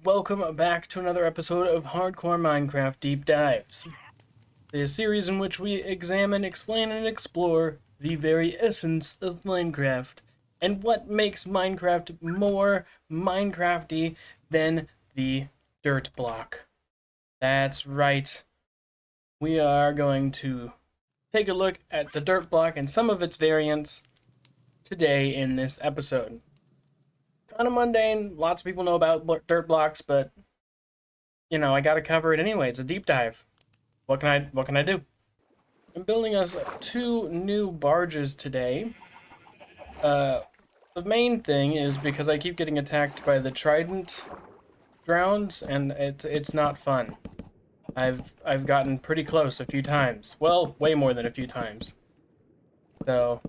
welcome back to another episode of Hardcore Minecraft Deep Dives, the series in which we examine, explain, and explore the very essence of Minecraft, and what makes Minecraft more Minecrafty than the dirt block. That's right, we are going to take a look at the dirt block and some of its variants today in this episode. Kind of mundane. Lots of people know about dirt blocks, but you know, I gotta cover it anyway. It's a deep dive. What can I do? I'm building us 2 new barges today. The main thing is because I keep getting attacked by the trident drowns, and it's not fun. I've gotten pretty close a few times. Well, way more than a few times. So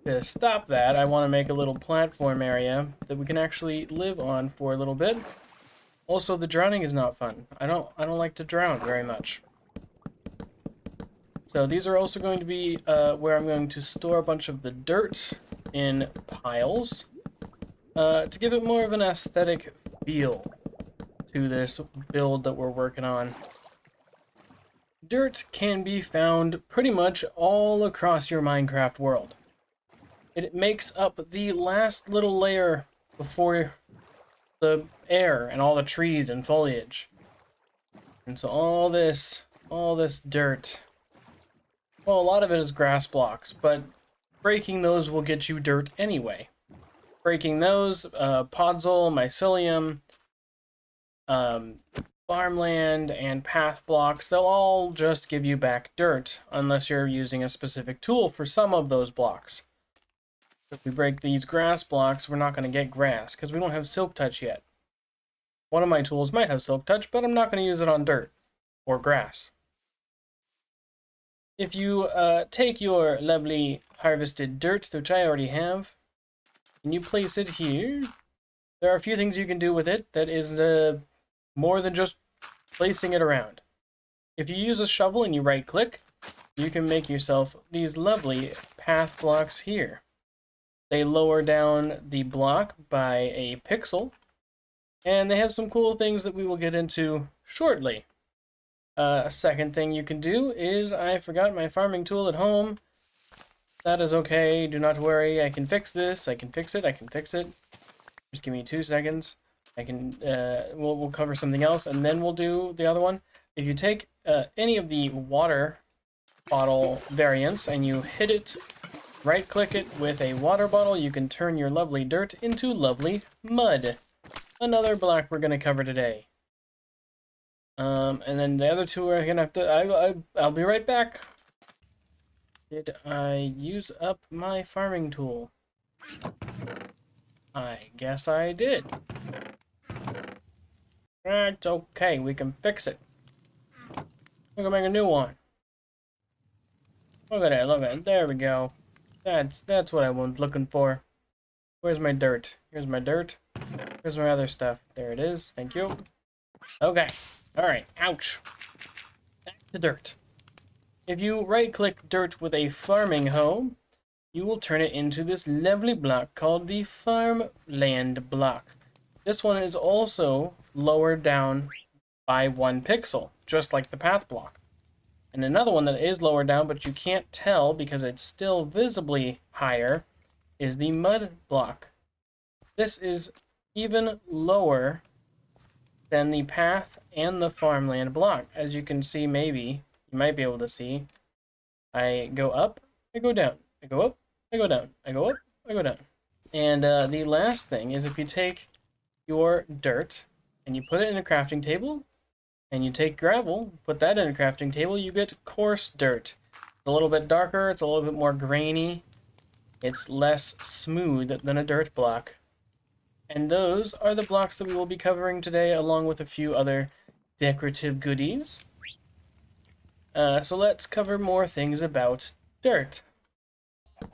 to stop that, I want to make a little platform area that we can actually live on for a little bit. Also, the drowning is not fun. I don't like to drown very much. So these are also going to be where I'm going to store a bunch of the dirt in piles to give it more of an aesthetic feel to this build that we're working on. Dirt can be found pretty much all across your Minecraft world. It makes up the last little layer before the air and all the trees and foliage. And so all this dirt, well, a lot of it is grass blocks, but breaking those will get you dirt anyway. Breaking those, podzol, mycelium, farmland, and path blocks, they'll all just give you back dirt, unless you're using a specific tool for some of those blocks. If we break these grass blocks, we're not going to get grass, because we don't have silk touch yet. One of my tools might have silk touch, but I'm not going to use it on dirt or grass. If you take your lovely harvested dirt, which I already have, and you place it here, there are a few things you can do with it that is more than just placing it around. If you use a shovel and you right click, you can make yourself these lovely path blocks here. They lower down the block by a pixel, and they have some cool things that we will get into shortly. A second thing you can do is, I forgot my farming tool at home. That is okay, do not worry, I can fix this, I can fix it. Just give me 2 seconds. I can, we'll cover something else, and then we'll do the other one. If you take any of the water bottle variants and you hit it, right-click it with a water bottle, you can turn your lovely dirt into lovely mud. Another block we're going to cover today. And then the other 2 are going to have to... I'll be right back. Did I use up my farming tool? I guess I did. That's okay, we can fix it. We can make a new one. Look at it, there we go. That's what I was looking for. Where's my dirt? Here's my dirt. Here's my other stuff. There it is, thank you. Okay, alright, ouch. Back to dirt. If you right-click dirt with a farming hoe, you will turn it into this lovely block called the Farmland block. This one is also lowered down by 1 pixel, just like the path block. And another one that is lower down, but you can't tell because it's still visibly higher, is the mud block. This is even lower than the path and the farmland block. As you can see, maybe, you might be able to see, I go up, I go down, I go up, I go down, I go up, I go down. And the last thing is, if you take your dirt and you put it in a crafting table, and you take gravel, put that in a crafting table, you get coarse dirt. It's a little bit darker, it's a little bit more grainy, it's less smooth than a dirt block. And those are the blocks that we will be covering today, along with a few other decorative goodies. So let's cover more things about dirt.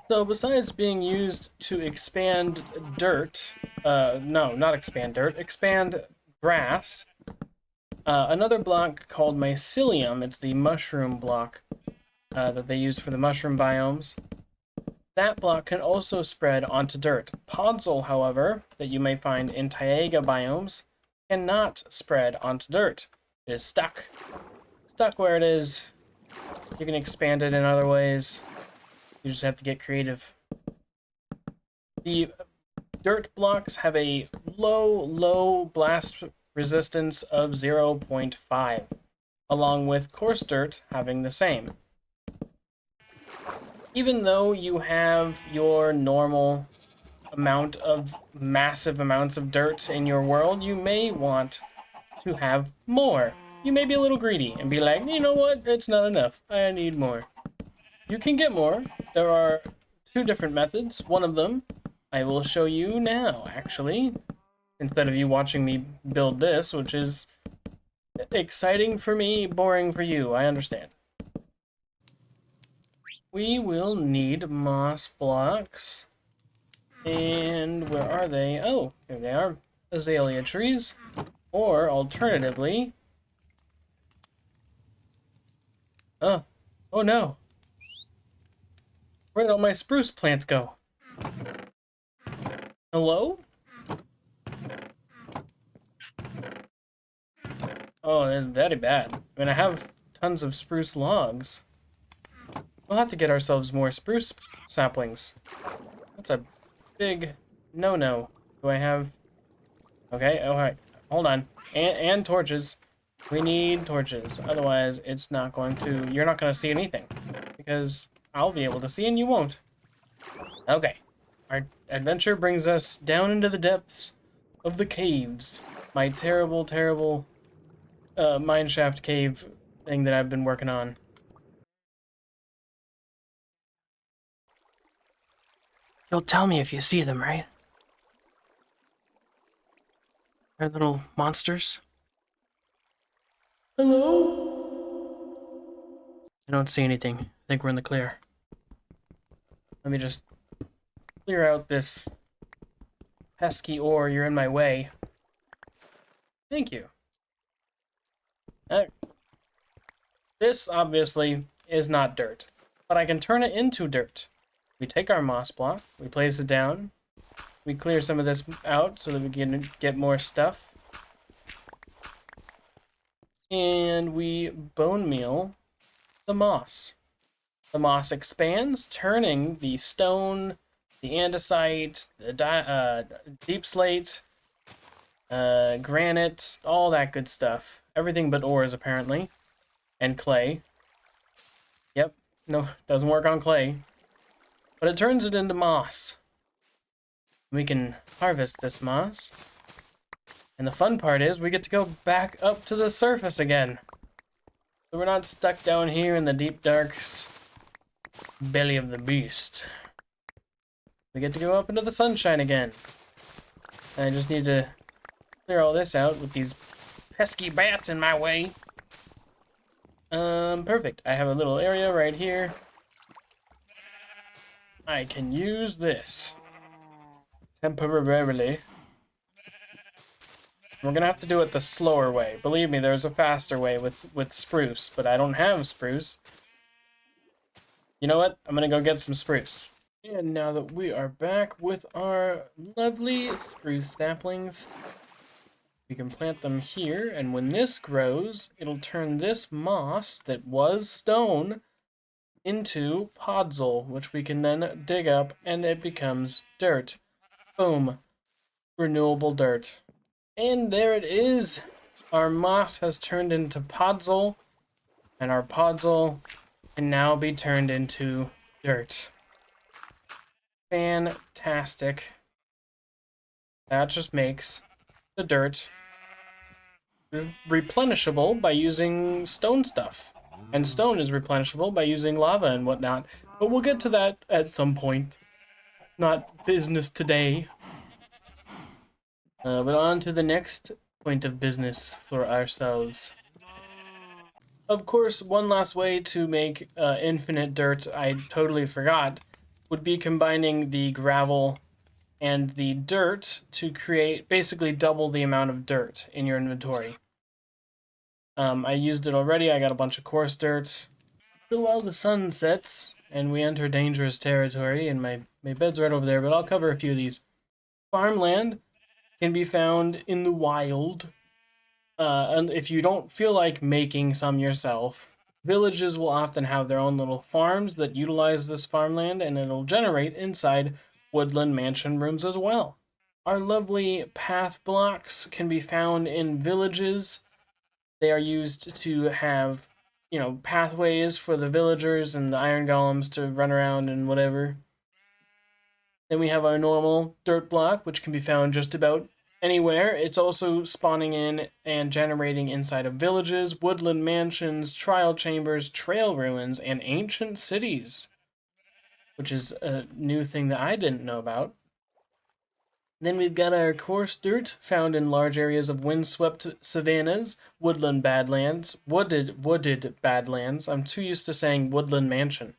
So besides being used to expand dirt, no, not expand dirt, expand grass, another block called mycelium, it's the mushroom block that they use for the mushroom biomes. That block can also spread onto dirt. Podzol, however, that you may find in taiga biomes, cannot spread onto dirt. It is stuck. Stuck where it is. You can expand it in other ways. You just have to get creative. The dirt blocks have a low blast resistance of 0.5, along with coarse dirt having the same. Even though you have your normal amount of massive amounts of dirt in your world, you may want to have more. You may be a little greedy and be like, you know what, it's not enough, I need more. You can get more. There are two different methods. One of them I will show you now, actually, instead of you watching me build this, which is exciting for me, boring for you, I understand. We will need moss blocks. And where are they? Oh, here they are. Azalea trees. Or, alternatively... Oh no. Where'd all my spruce plants go? Hello? Oh, that's very bad. I mean, I have tons of spruce logs. We'll have to get ourselves more spruce saplings. That's a big no-no. Do I have... Okay, alright. Hold on. And torches. We need torches. Otherwise, it's not going to... You're not going to see anything. Because I'll be able to see and you won't. Okay. Our adventure brings us down into the depths of the caves. My terrible, terrible mineshaft cave thing that I've been working on. You'll tell me if you see them, right? They're little monsters. Hello? I don't see anything. I think we're in the clear. Let me just clear out this pesky ore. You're in my way. Thank you. This, obviously, is not dirt, but I can turn it into dirt. We take our moss block, we place it down, we clear some of this out so that we can get more stuff, and we bone meal the moss. The moss expands, turning the stone, the andesite, the deep slate, granite, all that good stuff. Everything but ores, apparently. And clay. Yep, no, doesn't work on clay. But it turns it into moss. We can harvest this moss. And the fun part is we get to go back up to the surface again. So we're not stuck down here in the deep dark belly of the beast. We get to go up into the sunshine again. And I just need to clear all this out with these pesky bats in my way. Perfect. I have a little area right here. I can use this temporarily. We're gonna have to do it the slower way. Believe me, there's a faster way with spruce, but I don't have spruce. You know what? I'm gonna go get some spruce. And now that we are back with our lovely spruce saplings, we can plant them here, and when this grows, it'll turn this moss that was stone into podzol, which we can then dig up, and it becomes dirt. Boom. Renewable dirt. And there it is! Our moss has turned into podzol, and our podzol can now be turned into dirt. Fantastic. That just makes the dirt replenishable by using stone stuff. And stone is replenishable by using lava and whatnot. But we'll get to that at some point. Not business today. But on to the next point of business for ourselves. Of course, one last way to make infinite dirt, I totally forgot, would be combining the gravel and the dirt to create basically double the amount of dirt in your inventory. I used it already. I got a bunch of coarse dirt. So while the sun sets and we enter dangerous territory, and my bed's right over there, but I'll cover a few of these. Farmland can be found in the wild And if you don't feel like making some yourself, villages will often have their own little farms that utilize this farmland, and it'll generate inside woodland mansion rooms as well. Our lovely path blocks can be found in villages. They are used to have, pathways for the villagers and the iron golems to run around and whatever. Then we have our normal dirt block, which can be found just about anywhere. It's also spawning in and generating inside of villages, woodland mansions, trial chambers, trail ruins, and ancient cities, which is a new thing that I didn't know about. Then we've got our coarse dirt, found in large areas of windswept savannas, woodland badlands, wooded badlands. I'm too used to saying woodland mansion.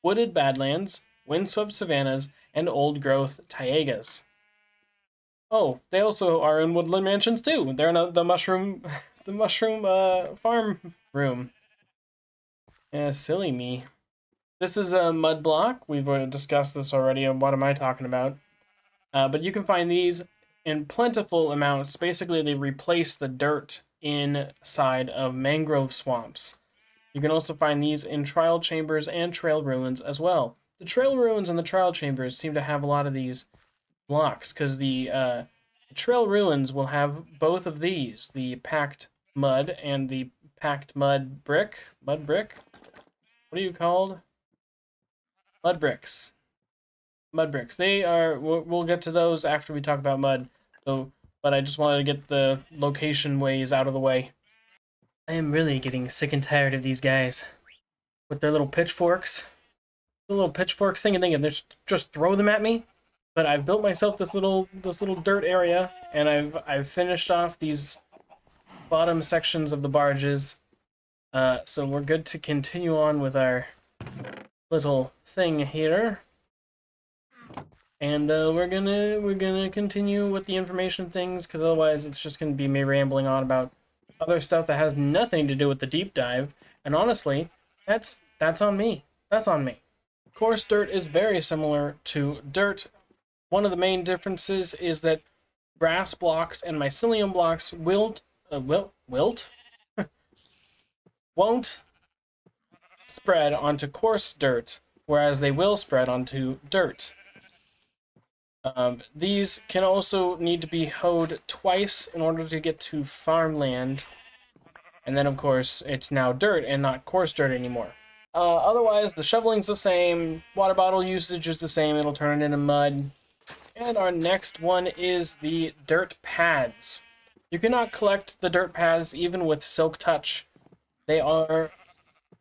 Wooded badlands, windswept savannas, and old-growth taigas. Oh, they also are in woodland mansions too. They're in the mushroom, farm room. Yeah, silly me. This is a mud block. We've discussed this already. What am I talking about? But you can find these in plentiful amounts. Basically, they replace the dirt inside of mangrove swamps. You can also find these in trial chambers and trail ruins as well. The trail ruins and the trial chambers seem to have a lot of these blocks, because the trail ruins will have both of these, the packed mud and the packed mud brick. What are you called? Mud bricks. They are, we'll get to those after we talk about mud. So, but I just wanted to get the location ways out of the way. I am really getting sick and tired of these guys with their little pitchforks. The little pitchforks thing, and they just throw them at me. But I've built myself this little dirt area, and I've finished off these bottom sections of the barges. So we're good to continue on with our little thing here. And we're gonna continue with the information things, because otherwise it's just gonna be me rambling on about other stuff that has nothing to do with the deep dive. And honestly, that's on me. That's on me. Coarse dirt is very similar to dirt. One of the main differences is that grass blocks and mycelium blocks won't spread onto coarse dirt, whereas they will spread onto dirt. These can also need to be hoed twice in order to get to farmland. And then, of course, it's now dirt and not coarse dirt anymore. Otherwise, the shoveling's the same, water bottle usage is the same, it'll turn it into mud. And our next one is the dirt paths. You cannot collect the dirt paths even with Silk Touch. They are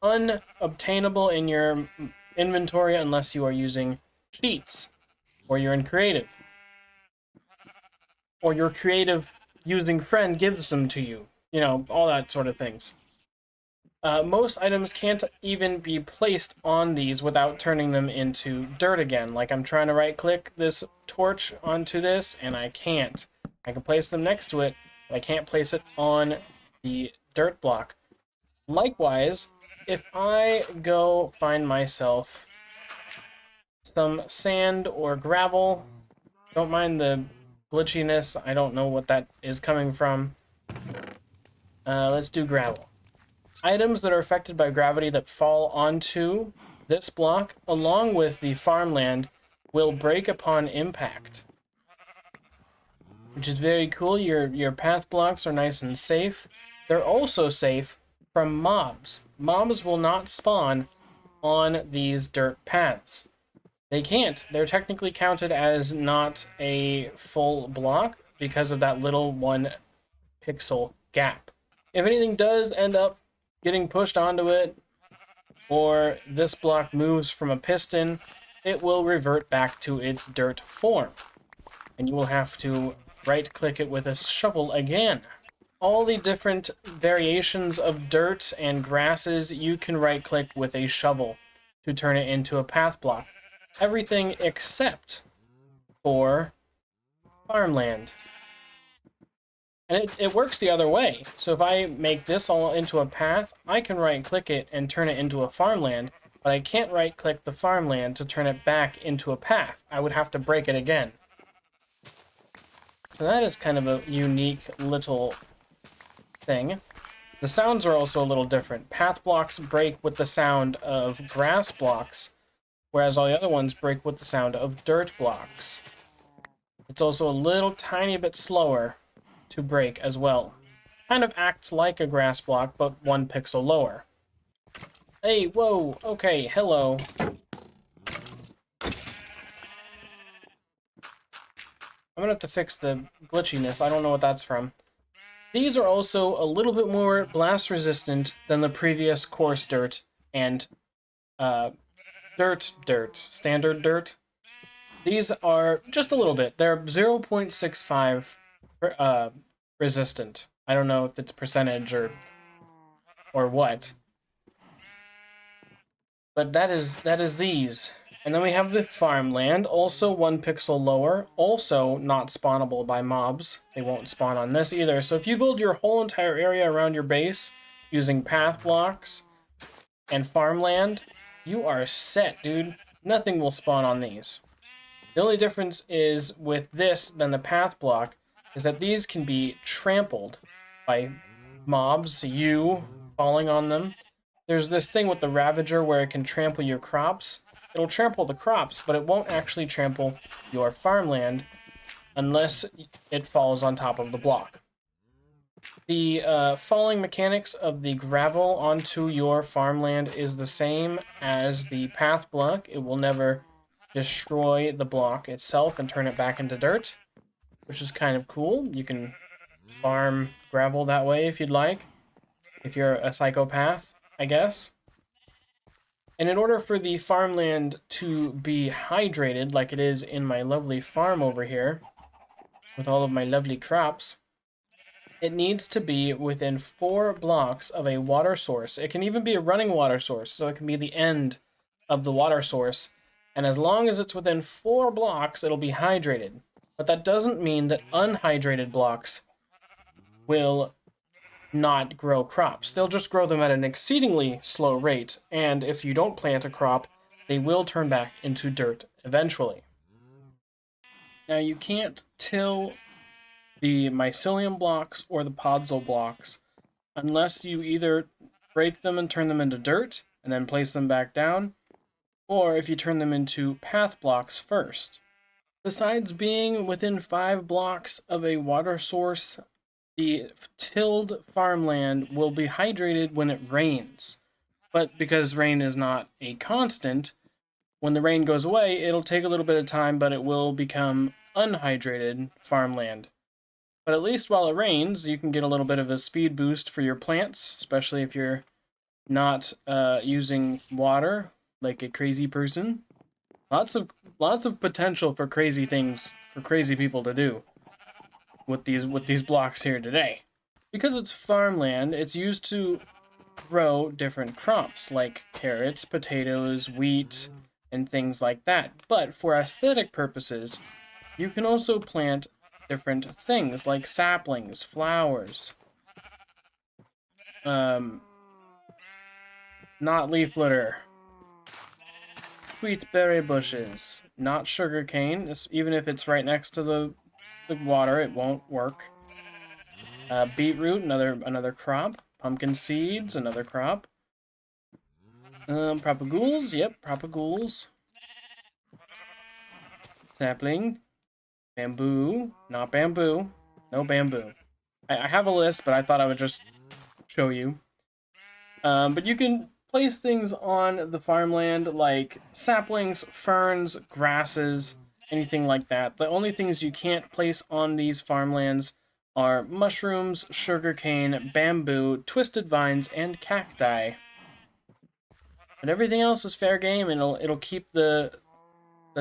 unobtainable in your inventory unless you are using cheats, or you're in creative, or your creative using friend gives them to you. You know, all that sort of things. Most items can't even be placed on these without turning them into dirt again. Like, I'm trying to right-click this torch onto this, and I can't. I can place them next to it, but I can't place it on the dirt block. Likewise, if I go find myself some sand or gravel, don't mind the glitchiness, I don't know what that is coming from. Let's do gravel. Items that are affected by gravity that fall onto this block, along with the farmland, will break upon impact, which is very cool. Your path blocks are nice and safe. They're also safe from mobs. Mobs will not spawn on these dirt paths. They can't. They're technically counted as not a full block because of that little 1 pixel gap. If anything does end up getting pushed onto it, or this block moves from a piston, it will revert back to its dirt form, and you will have to right-click it with a shovel again. All the different variations of dirt and grasses, you can right-click with a shovel to turn it into a path block. Everything except for farmland. And it works the other way. So if I make this all into a path, I can right-click it and turn it into a farmland, but I can't right-click the farmland to turn it back into a path. I would have to break it again. So that is kind of a unique little thing. The sounds are also a little different. Path blocks break with the sound of grass blocks, whereas all the other ones break with the sound of dirt blocks. It's also a little tiny bit slower to break as well. Kind of acts like a grass block, but 1 pixel lower. Hey, whoa, okay, hello. I'm gonna have to fix the glitchiness. I don't know what that's from. These are also a little bit more blast resistant than the previous Coarse Dirt and Standard Dirt. These are just a little bit. They're 0.65 resistant. I don't know if it's percentage or what. But that is these. And then we have the Farmland, also 1 pixel lower, also not spawnable by mobs. They won't spawn on this either. So if you build your whole entire area around your base using path blocks and Farmland, you are set, dude. Nothing will spawn on these. The only difference is with this than the path block is that these can be trampled by mobs, you falling on them. There's this thing with the Ravager where it can trample your crops. It'll trample the crops, but it won't actually trample your farmland unless it falls on top of the block. The falling mechanics of the gravel onto your farmland is the same as the path block. It will never destroy the block itself and turn it back into dirt, which is kind of cool. You can farm gravel that way if you'd like, if you're a psychopath, I guess. And in order for the farmland to be hydrated like it is in my lovely farm over here, with all of my lovely crops, it needs to be within 4 blocks of a water source. It can even be a running water source, so it can be the end of the water source. And as long as it's within 4 blocks, it'll be hydrated. But that doesn't mean that unhydrated blocks will not grow crops. They'll just grow them at an exceedingly slow rate, and if you don't plant a crop, they will turn back into dirt eventually. Now you can't till the mycelium blocks or the podzol blocks unless you either break them and turn them into dirt and then place them back down, or if you turn them into path blocks first. Besides being within 5 blocks of a water source, the tilled farmland will be hydrated when it rains. But because rain is not a constant, when the rain goes away, it'll take a little bit of time, but it will become unhydrated farmland. But at least while it rains, you can get a little bit of a speed boost for your plants, especially if you're not using water like a crazy person. Lots of potential for crazy things for crazy people to do with these blocks here today. Because it's farmland, it's used to grow different crops like carrots, potatoes, wheat, and things like that. But for aesthetic purposes, you can also plant different things like saplings, flowers, not leaf litter, sweet berry bushes, not sugar cane. Even if it's right next to the water, it won't work. Beetroot, another crop. Pumpkin seeds, another crop. Propagoules, yep, propagoules. Sapling. Bamboo, not bamboo. No bamboo. I have a list, but I thought I would just show you. But you can place things on the farmland like saplings, ferns, grasses, anything like that. The only things you can't place on these farmlands are mushrooms, sugarcane, bamboo, twisted vines, and cacti. But everything else is fair game, and it'll keep the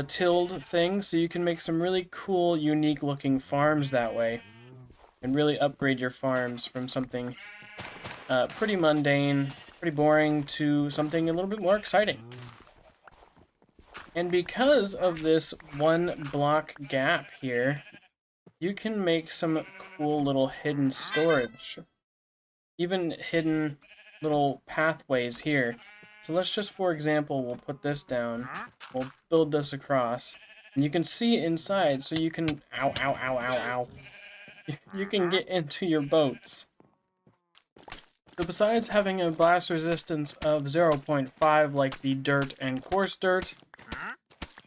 tilled thing, so you can make some really cool, unique looking farms that way. And really upgrade your farms from something pretty mundane, pretty boring, to something a little bit more exciting. And because of this 1 block gap here, you can make some cool little hidden storage. Even hidden little pathways here. So let's just, for example, we'll put this down. We'll build this across. And you can see inside, so you can... Ow, ow, ow, ow, ow. You can get into your boats. So besides having a blast resistance of 0.5 like the dirt and coarse dirt,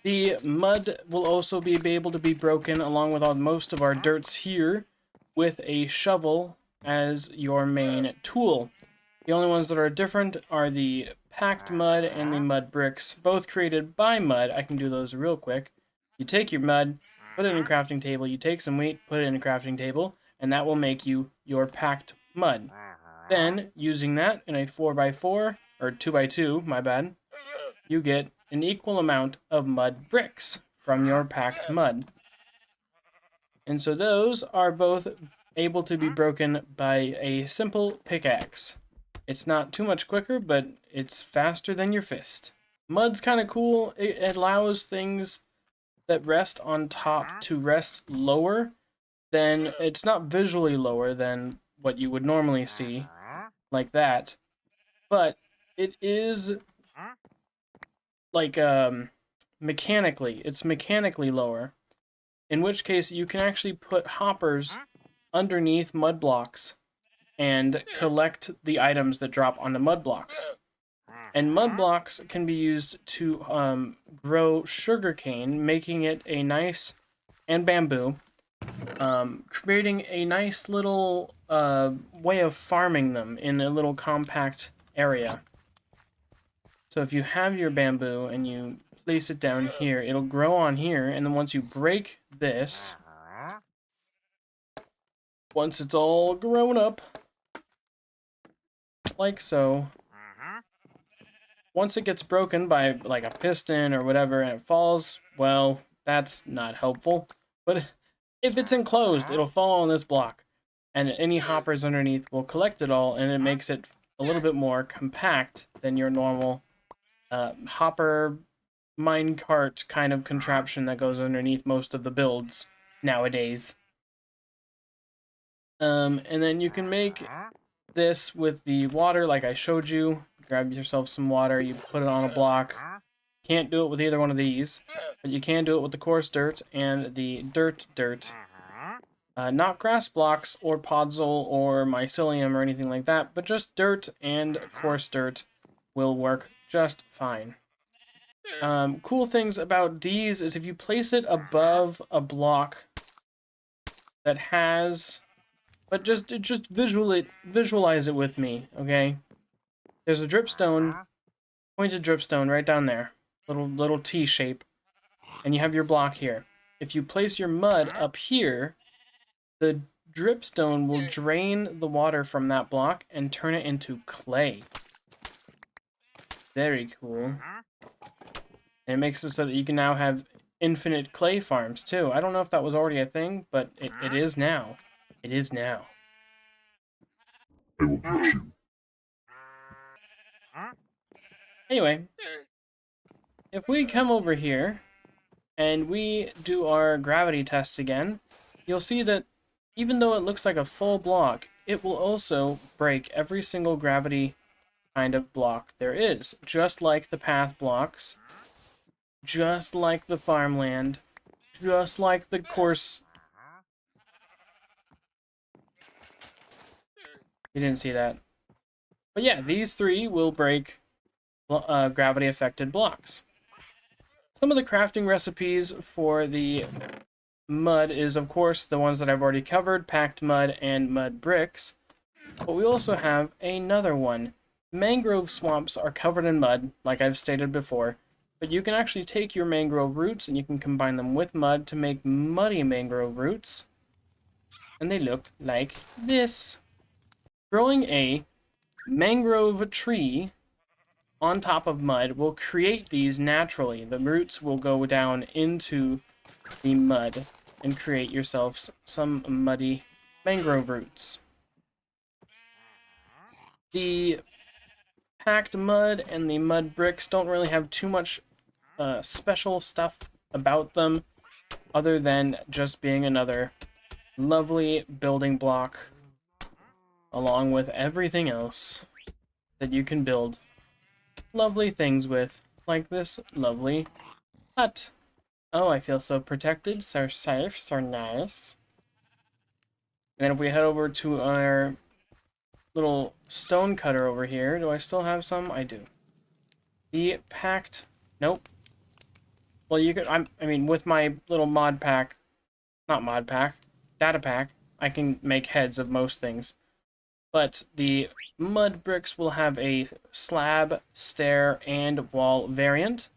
the mud will also be able to be broken along with most of our dirts here with a shovel as your main tool. The only ones that are different are the packed mud and the mud bricks, both created by mud. I can do those real quick. You take your mud, put it in a crafting table, you take some wheat, put it in a crafting table, and that will make you your packed mud. Then, using that in a 4x4, or 2x2, my bad, you get an equal amount of mud bricks from your packed mud. And so those are both able to be broken by a simple pickaxe. It's not too much quicker, but it's faster than your fist. Mud's kind of cool. It allows things that rest on top to rest lower than, it's not visually lower than what you would normally see, like that, but it is like mechanically, it's mechanically lower, in which case you can actually put hoppers underneath mud blocks and collect the items that drop onto mud blocks. And mud blocks can be used to grow sugarcane, making it a nice, and bamboo, creating a nice little way of farming them in a little compact area. So if you have your bamboo and you place it down here, it'll grow on here, and then once you break this, once it's all grown up, like so, once it gets broken by like a piston or whatever and it falls, well, that's not helpful. But if it's enclosed, it'll fall on this block, and any hoppers underneath will collect it all, and it makes it a little bit more compact than your normal hopper minecart kind of contraption that goes underneath most of the builds nowadays. And then you can make this with the water like I showed you. Grab yourself some water, you put it on a block. Can't do it with either one of these, but you can do it with the coarse dirt and the dirt. Not grass blocks or podzol or mycelium or anything like that, but just dirt and coarse dirt will work just fine. Cool things about these is if you place it above a block that has, but just visualize it with me, okay? There's a dripstone, pointed dripstone right down there, little T shape, and you have your block here. If you place your mud up here, the dripstone will drain the water from that block and turn it into clay. Very cool. And it makes it so that you can now have infinite clay farms, too. I don't know if that was already a thing, but it is now. It is now. I will crush you. Anyway, if we come over here and we do our gravity tests again, you'll see that even though it looks like a full block, it will also break every single gravity kind of block there is, just like the path blocks, just like the farmland, just like the course. You didn't see that. But yeah, these three will break gravity-affected blocks. Some of the crafting recipes for the mud is, of course, the ones that I've already covered, packed mud and mud bricks. But we also have another one. Mangrove swamps are covered in mud, like I've stated before, but you can actually take your mangrove roots and you can combine them with mud to make muddy mangrove roots. And they look like this. Growing a mangrove tree on top of mud will create these naturally. The roots will go down into the mud and create yourselves some muddy mangrove roots. The packed mud and the mud bricks don't really have too much special stuff about them other than just being another lovely building block along with everything else that you can build lovely things with, like this lovely hut. Oh, I feel so protected, so safe, so nice. And then if we head over to our little stone cutter over here. Do I still have some? I do. The packed... Nope. Well, you could... I mean, with my little mod pack... Not mod pack. Data pack. I can make heads of most things. But the mud bricks will have a slab, stair, and wall variant.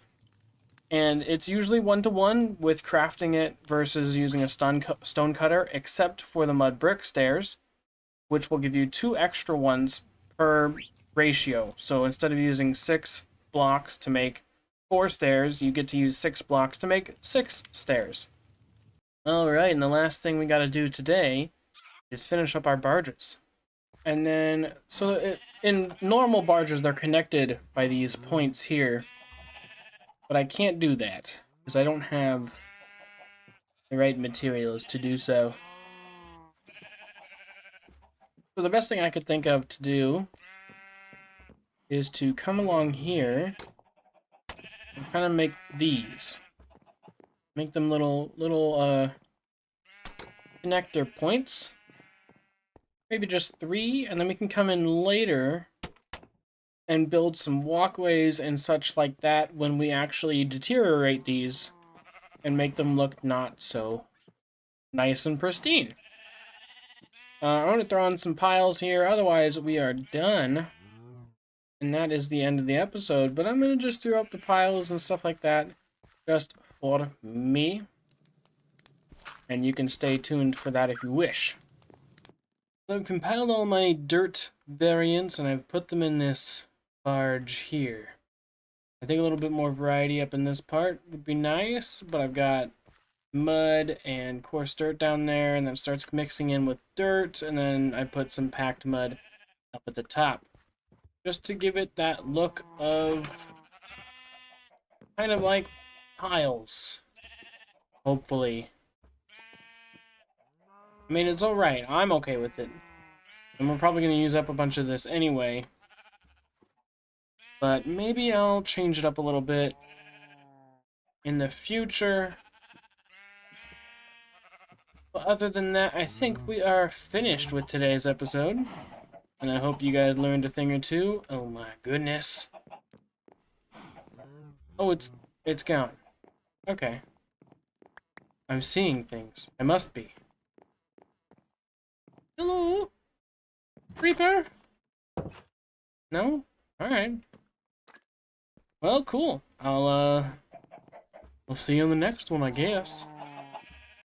And it's usually 1-to-1 with crafting it versus using a stone cutter, except for the mud brick stairs, which will give you 2 extra ones per ratio. So instead of using 6 blocks to make 4 stairs, you get to use 6 blocks to make 6 stairs. Alright, and the last thing we gotta do today is finish up our barges. And then, in normal barges, they're connected by these points here. But I can't do that, because I don't have the right materials to do so. So the best thing I could think of to do is to come along here and kind of make these. Make them little connector points. Maybe just 3, and then we can come in later and build some walkways and such like that when we actually deteriorate these and make them look not so nice and pristine. I want to throw in some piles here, otherwise we are done. And that is the end of the episode, but I'm going to just throw up the piles and stuff like that just for me. And you can stay tuned for that if you wish. So I've compiled all my dirt variants and I've put them in this barge here. I think a little bit more variety up in this part would be nice, but I've got mud and coarse dirt down there, and then it starts mixing in with dirt, and then I put some packed mud up at the top, just to give it that look of kind of like piles, hopefully. I mean, it's alright, I'm okay with it, and we're probably going to use up a bunch of this anyway. But maybe I'll change it up a little bit in the future. But other than that, I think we are finished with today's episode. And I hope you guys learned a thing or two. Oh my goodness. Oh, it's gone. Okay. I'm seeing things. I must be. Hello? Creeper? No? Alright. Well, cool. We'll see you in the next one, I guess.